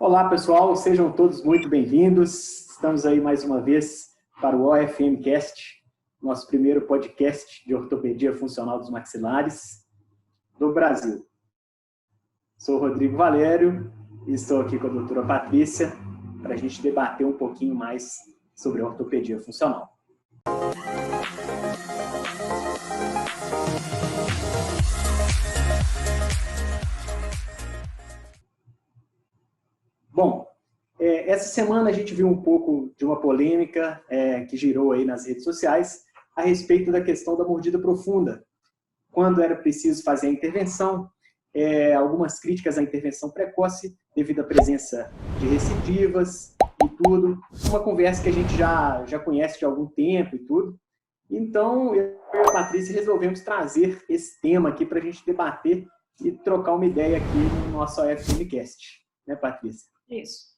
Olá, pessoal, sejam todos muito bem-vindos. Estamos aí mais uma vez para o OFMcast, nosso primeiro podcast de ortopedia funcional dos maxilares do Brasil. Sou o Rodrigo Valério e estou aqui com a doutora Patrícia para a gente debater um pouquinho mais sobre a ortopedia funcional. Bom, essa semana a gente viu um pouco de uma polêmica que girou aí nas redes sociais a respeito da questão da mordida profunda. Quando era preciso fazer a intervenção, algumas críticas à intervenção precoce devido à presença de recidivas e tudo. Uma conversa que a gente já conhece de algum tempo e tudo. Então, eu e a Patrícia resolvemos trazer esse tema aqui para a gente debater e trocar uma ideia aqui no nosso OFMcast. Né, Patrícia? Isso.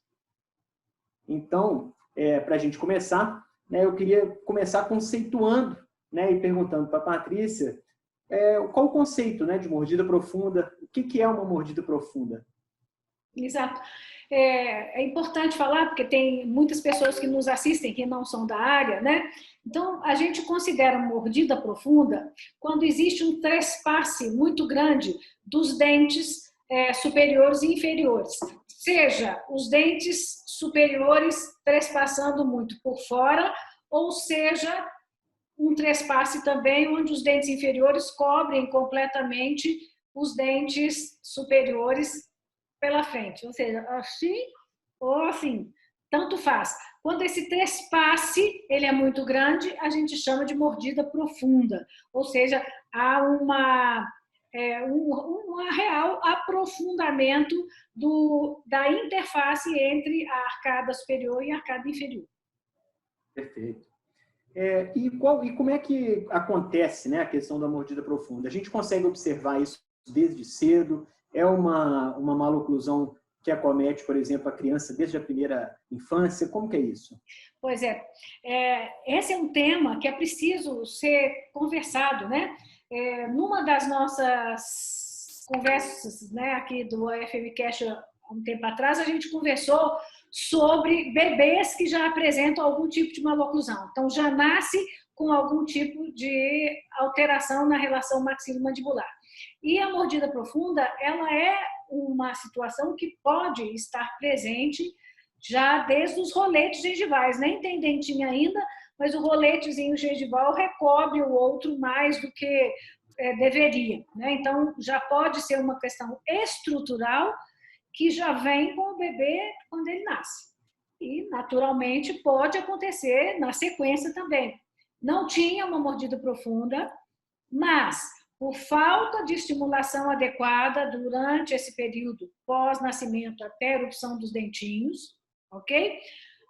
Então, para a gente começar, né, eu queria começar conceituando, né, e perguntando para a Patrícia qual o conceito, né, de mordida profunda, o que é uma mordida profunda? Exato. É importante falar, porque tem muitas pessoas que nos assistem que não são da área, né? Então, a gente considera mordida profunda quando existe um trespasse muito grande dos dentes superiores e inferiores. Seja os dentes superiores trespassando muito por fora, ou seja, um trespasse também onde os dentes inferiores cobrem completamente os dentes superiores pela frente. Ou seja, assim ou assim, tanto faz. Quando esse trespasse ele é muito grande, a gente chama de mordida profunda. Ou seja, há um real aprofundamento da interface entre a arcada superior e a arcada inferior. Perfeito. E como é que acontece, né, a questão da mordida profunda? A gente consegue observar isso desde cedo? É uma maloclusão que acomete, por exemplo, a criança desde a primeira infância? Como que é isso? Pois esse é um tema que é preciso ser conversado, né? Numa das nossas conversas, né, aqui do FMCast há um tempo atrás, a gente conversou sobre bebês que já apresentam algum tipo de maloclusão. Então, já nasce com algum tipo de alteração na relação maxilomandibular. E a mordida profunda, ela é uma situação que pode estar presente já desde os roletes gengivais. Nem tem dentinho ainda, mas o roletezinho gengival recobre o outro mais do que deveria, né? Então, já pode ser uma questão estrutural que já vem com o bebê quando ele nasce. E, naturalmente, pode acontecer na sequência também. Não tinha uma mordida profunda, mas por falta de estimulação adequada durante esse período pós-nascimento até a erupção dos dentinhos, ok?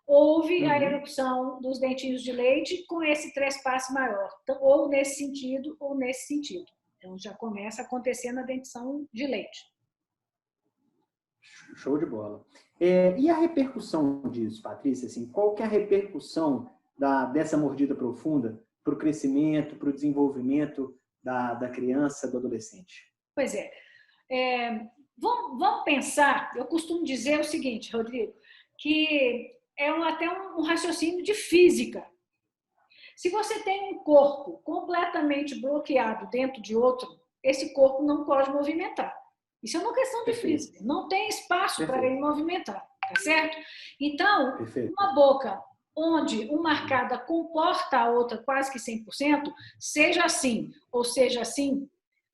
Houve a erupção dos dentinhos de leite com esse trespasse maior, ou nesse sentido ou nesse sentido. Então, já começa a acontecer na dentição de leite. Show de bola. E a repercussão disso, Patrícia? Assim, qual que é a repercussão dessa mordida profunda para o crescimento, para o desenvolvimento da criança, do adolescente? Pois vamos pensar, eu costumo dizer o seguinte, Rodrigo, que até um raciocínio de física. Se você tem um corpo completamente bloqueado dentro de outro, esse corpo não pode movimentar. Isso é uma questão de física. Não tem espaço para ele movimentar, tá certo? Então, uma boca onde uma arcada comporta a outra quase que 100%, seja assim ou seja assim, o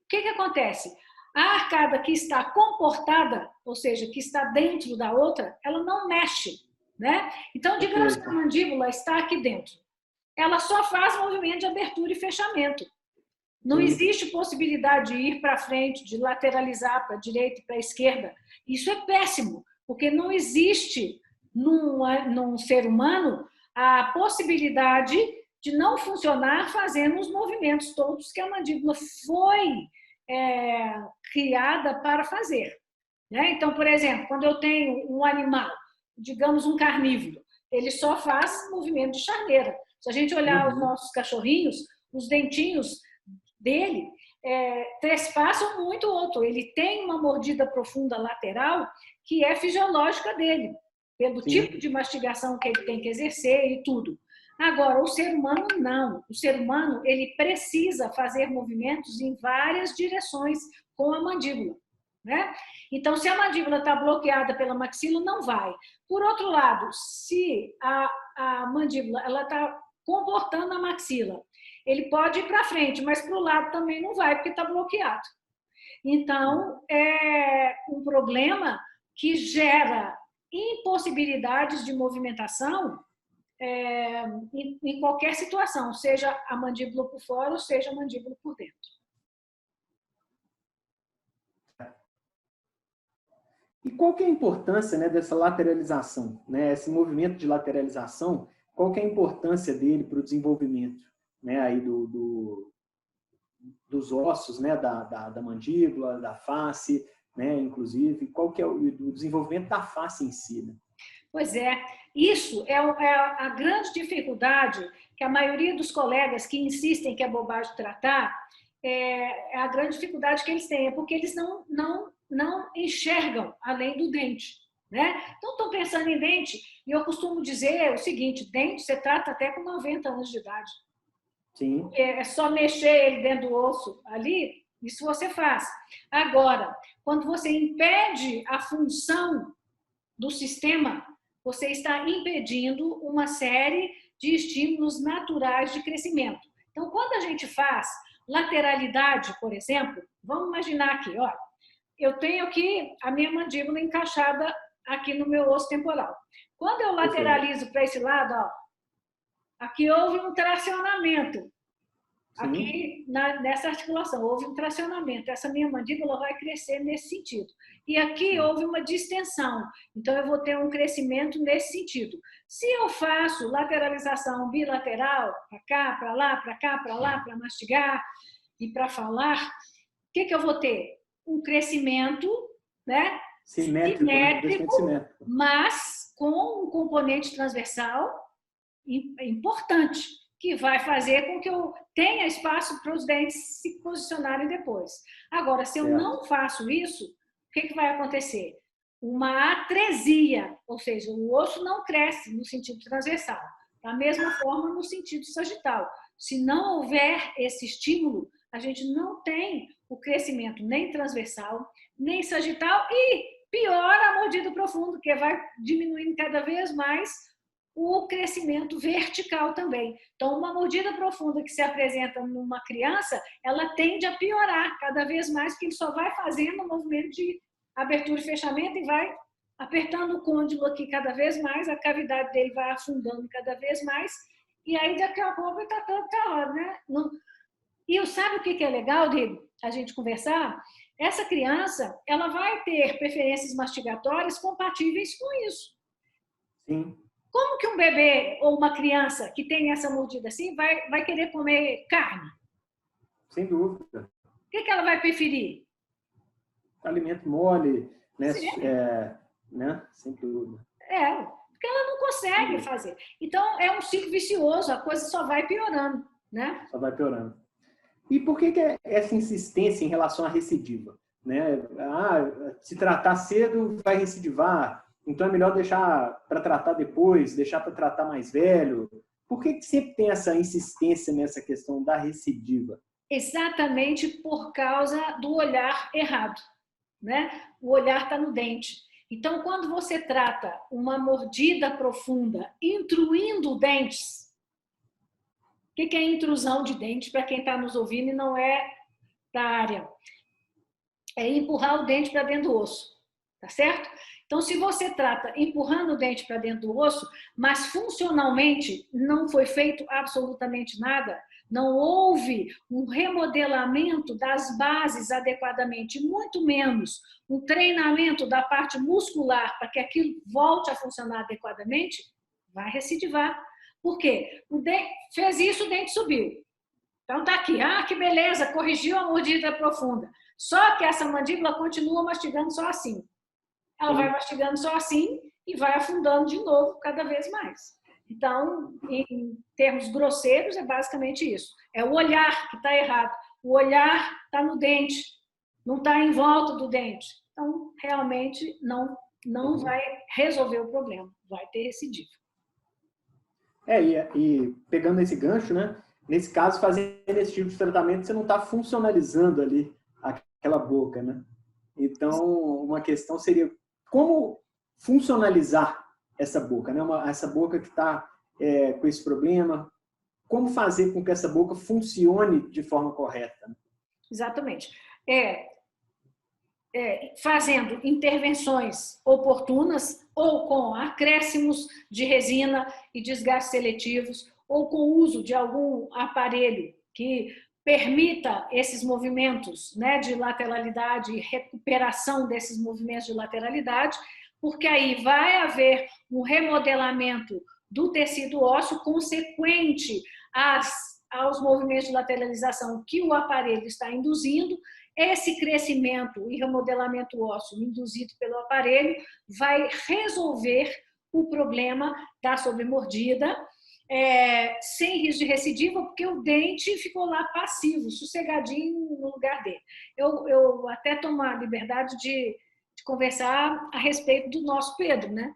que acontece? A arcada que está comportada, ou seja, que está dentro da outra, ela não mexe, né? Então, digamos que a mandíbula está aqui dentro. Ela só faz movimento de abertura e fechamento. Não existe possibilidade de ir para frente, de lateralizar para a direita e para a esquerda. Isso é péssimo, porque não existe num ser humano a possibilidade de não funcionar fazendo os movimentos todos que a mandíbula foi criada para fazer. Né? Então, por exemplo, quando eu tenho um animal, digamos um carnívoro, ele só faz movimento de charneira. Se a gente olhar os nossos cachorrinhos, os dentinhos dele trespassam muito o outro. Ele tem uma mordida profunda lateral que é fisiológica dele, pelo Sim. tipo de mastigação que ele tem que exercer e tudo. Agora, o ser humano não. O ser humano, ele precisa fazer movimentos em várias direções com a mandíbula, né? Então, se a mandíbula está bloqueada pela maxila, não vai. Por outro lado, se a mandíbula ela está comportando a maxila, ele pode ir para frente, mas para o lado também não vai, porque está bloqueado. Então, é um problema que gera impossibilidades de movimentação em qualquer situação, seja a mandíbula por fora ou seja a mandíbula por dentro. E qual que é a importância, né, dessa lateralização, né? Esse movimento de lateralização, qual que é a importância dele para o desenvolvimento, né, aí dos ossos, né, da mandíbula, da face, né, inclusive, qual que é o desenvolvimento da face em si, né? Pois é, isso é a grande dificuldade que a maioria dos colegas que insistem que é bobagem tratar, é a grande dificuldade que eles têm, é porque eles não enxergam além do dente, né? Então, estão pensando em dente, e eu costumo dizer o seguinte, dente você trata até com 90 anos de idade. Sim. É só mexer ele dentro do osso ali, isso você faz. Agora, quando você impede a função do sistema, você está impedindo uma série de estímulos naturais de crescimento. Então, quando a gente faz lateralidade, por exemplo, vamos imaginar aqui, ó, eu tenho aqui a minha mandíbula encaixada aqui no meu osso temporal. Quando eu lateralizo para esse lado, ó, aqui houve um tracionamento. Aqui, nessa articulação, houve um tracionamento. Essa minha mandíbula vai crescer nesse sentido. E aqui houve uma distensão. Então, eu vou ter um crescimento nesse sentido. Se eu faço lateralização bilateral, para cá, para lá, para cá, para lá, para mastigar e para falar, o que eu vou ter? Um crescimento, né? Simétrico, mas com um componente transversal importante, que vai fazer com que eu tenha espaço para os dentes se posicionarem depois. Agora, se eu não faço isso, o que vai acontecer? Uma atresia, ou seja, o osso não cresce no sentido transversal. Da mesma forma, no sentido sagital. Se não houver esse estímulo, a gente não tem o crescimento nem transversal, nem sagital e piora a mordida profunda, que vai diminuindo cada vez mais o crescimento vertical também. Então, uma mordida profunda que se apresenta numa criança, ela tende a piorar cada vez mais, porque ele só vai fazendo um movimento de abertura e fechamento e vai apertando o côndilo aqui cada vez mais, a cavidade dele vai afundando cada vez mais, e aí daqui a pouco ele tá, né? E sabe o que é legal de a gente conversar? Essa criança, ela vai ter preferências mastigatórias compatíveis com isso. Sim. Como que um bebê ou uma criança que tem essa mordida assim vai querer comer carne? Sem dúvida. O que ela vai preferir? Alimento mole, né? Né? Sem dúvida. Porque ela não consegue fazer. Então, é um ciclo vicioso, a coisa só vai piorando, né? Só vai piorando. E por que essa insistência em relação à recidiva? Né? Se tratar cedo, vai recidivar. Então é melhor deixar para tratar depois, deixar para tratar mais velho. Por que sempre tem essa insistência nessa questão da recidiva? Exatamente por causa do olhar errado, né? O olhar está no dente. Então, quando você trata uma mordida profunda, intruindo dentes, o que é intrusão de dente para quem está nos ouvindo e não é da área? É empurrar o dente para dentro do osso, tá certo? Então, se você trata empurrando o dente para dentro do osso, mas funcionalmente não foi feito absolutamente nada, não houve um remodelamento das bases adequadamente, muito menos um treinamento da parte muscular para que aquilo volte a funcionar adequadamente, vai recidivar. Por quê? Fez isso, o dente subiu. Então, tá aqui. Que beleza, corrigiu a mordida profunda. Só que essa mandíbula continua mastigando só assim. Ela vai mastigando só assim e vai afundando de novo cada vez mais. Então, em termos grosseiros, é basicamente isso. É o olhar que está errado. O olhar está no dente, não está em volta do dente. Então, realmente, não não vai resolver o problema, vai ter recidiva. E pegando esse gancho, né? Nesse caso, fazendo esse tipo de tratamento, você não está funcionalizando ali aquela boca, né? Então, uma questão seria como funcionalizar essa boca, né? Essa boca que está com esse problema, como fazer com que essa boca funcione de forma correta? Exatamente. Fazendo intervenções oportunas ou com acréscimos de resina e desgastes seletivos ou com o uso de algum aparelho que permita esses movimentos, né, de lateralidade e recuperação desses movimentos de lateralidade, porque aí vai haver um remodelamento do tecido ósseo consequente aos movimentos de lateralização que o aparelho está induzindo. Esse crescimento e remodelamento ósseo induzido pelo aparelho vai resolver o problema da sobremordida, sem risco de recidiva, porque o dente ficou lá passivo, sossegadinho no lugar dele. Eu até tomo a liberdade de conversar a respeito do nosso Pedro, né?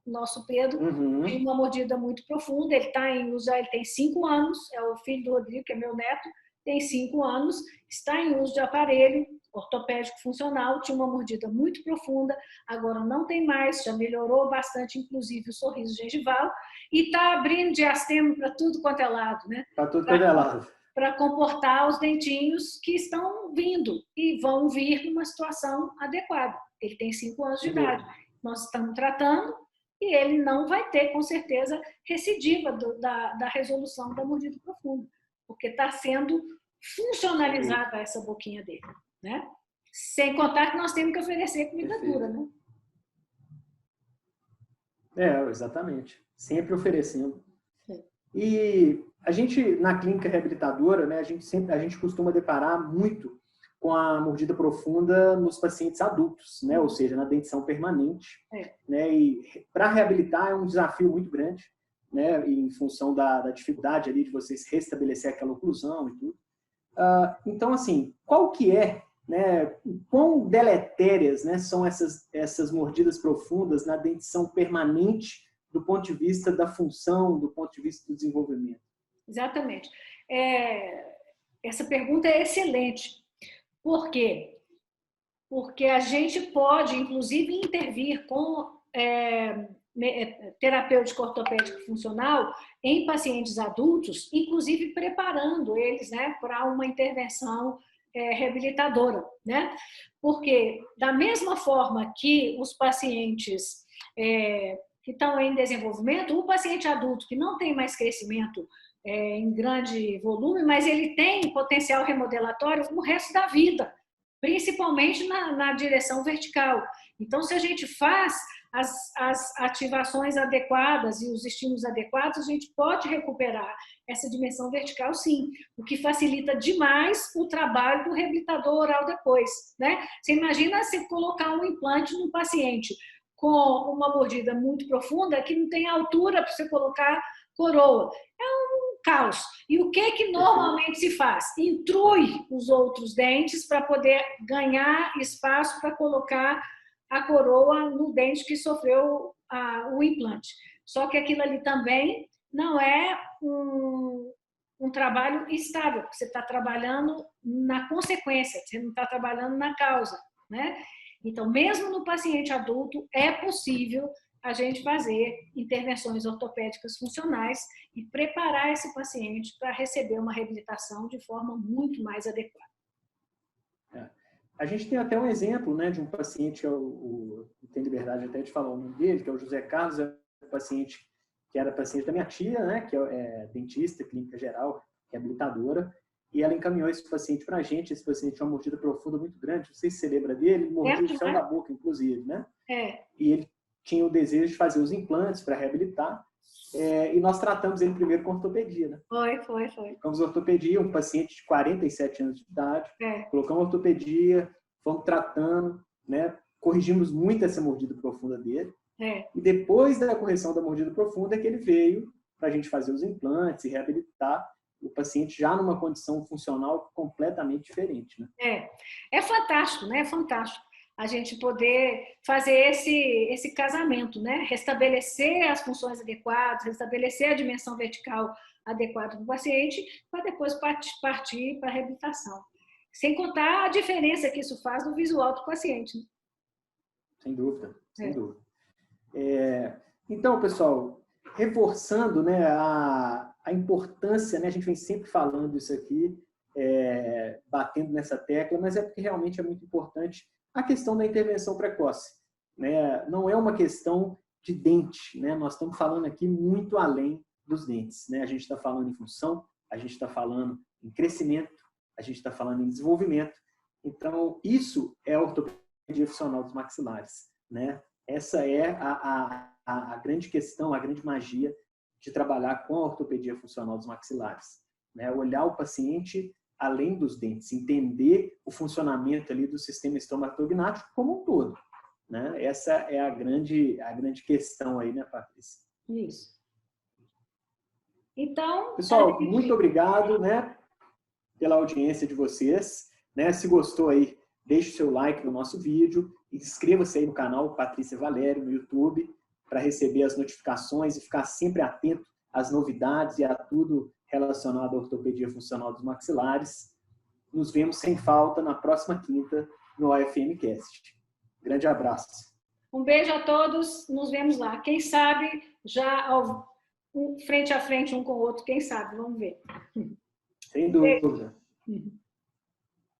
O nosso Pedro tem uma mordida muito profunda, ele está em uso, ele tem 5 anos, é o filho do Rodrigo, que é meu neto, tem 5 anos, está em uso de aparelho ortopédico funcional, tinha uma mordida muito profunda, agora não tem mais, já melhorou bastante, inclusive o sorriso gengival, e está abrindo diastema para tudo quanto é lado, né? Para tudo quanto é lado. Para comportar os dentinhos que estão vindo e vão vir numa situação adequada. Ele tem 5 anos de idade. Nós estamos tratando e ele não vai ter, com certeza, recidiva da resolução da mordida profunda, porque está sendo funcionalizada essa boquinha dele, né? Sem contar que nós temos que oferecer comida dura, né? Exatamente. Sempre oferecendo. E a gente, na clínica reabilitadora, né, a gente costuma deparar muito com a mordida profunda nos pacientes adultos, né? Ou seja, na dentição permanente. Né? E para reabilitar é um desafio muito grande, né? Em função da dificuldade ali de vocês restabelecer aquela oclusão e tudo. Então, assim, qual que é, né, quão deletérias, né, são essas mordidas profundas na dentição permanente do ponto de vista da função, do ponto de vista do desenvolvimento? Exatamente. Essa pergunta é excelente. Por quê? Porque a gente pode, inclusive, intervir com terapêutico ortopédico funcional em pacientes adultos, inclusive preparando eles, né, para uma intervenção reabilitadora, né? Porque, da mesma forma que os pacientes que estão em desenvolvimento, o paciente adulto que não tem mais crescimento em grande volume, mas ele tem potencial remodelatório no resto da vida, principalmente na direção vertical. Então, se a gente faz as ativações adequadas e os estímulos adequados, a gente pode recuperar essa dimensão vertical, sim, o que facilita demais o trabalho do reabilitador oral depois, né? Você imagina você colocar um implante no paciente com uma mordida muito profunda que não tem altura para você colocar coroa. É um caos. E o que normalmente se faz? Intrui os outros dentes para poder ganhar espaço para colocar a coroa no dente que sofreu o implante. Só que aquilo ali também não é um trabalho estável, porque você está trabalhando na consequência, você não está trabalhando na causa, né? Então, mesmo no paciente adulto, é possível a gente fazer intervenções ortopédicas funcionais e preparar esse paciente para receber uma reabilitação de forma muito mais adequada. A gente tem até um exemplo, né, de um paciente, tem liberdade até de falar o nome dele, que é o José Carlos, é um paciente que era paciente da minha tia, né, que é dentista, clínica geral, reabilitadora, e ela encaminhou esse paciente para a gente. Esse paciente tinha uma mordida profunda muito grande, não sei se você lembra dele, mordia o céu da boca, inclusive, né? E ele tinha o desejo de fazer os implantes para reabilitar, e nós tratamos ele primeiro com ortopedia, né? Foi. Colocamos ortopedia, um paciente de 47 anos de idade, colocamos ortopedia, fomos tratando, né? Corrigimos muito essa mordida profunda dele, e depois da correção da mordida profunda é que ele veio para a gente fazer os implantes e reabilitar o paciente já numa condição funcional completamente diferente, né? É fantástico, né? É fantástico. a gente poder fazer esse casamento, né? Restabelecer as funções adequadas, restabelecer a dimensão vertical adequada do paciente, para depois partir para a reabilitação. Sem contar a diferença que isso faz no visual do paciente. Né? Sem dúvida, sem dúvida. Então, pessoal, reforçando, né, a importância, né, a gente vem sempre falando isso aqui, batendo nessa tecla, mas é porque realmente é muito importante a questão da intervenção precoce. Né? Não é uma questão de dente, né? Nós estamos falando aqui muito além dos dentes. Né? A gente está falando em função, a gente está falando em crescimento, a gente está falando em desenvolvimento. Então, isso é a ortopedia funcional dos maxilares. Né? Essa é a grande questão, a grande magia de trabalhar com a ortopedia funcional dos maxilares. Né? Olhar o paciente além dos dentes, entender o funcionamento ali do sistema estomatognático como um todo. Né? Essa é a grande questão aí, né, Patrícia? Isso. Então, pessoal, muito obrigado, né, pela audiência de vocês. Né? Se gostou aí, deixe o seu like no nosso vídeo, inscreva-se aí no canal Patrícia Valério no YouTube para receber as notificações e ficar sempre atento às novidades e a tudo relacionado à ortopedia funcional dos maxilares. Nos vemos sem falta na próxima quinta no AFMcast. Grande abraço. Um beijo a todos, nos vemos lá. Quem sabe já frente a frente um com o outro, quem sabe, vamos ver. Sem dúvida.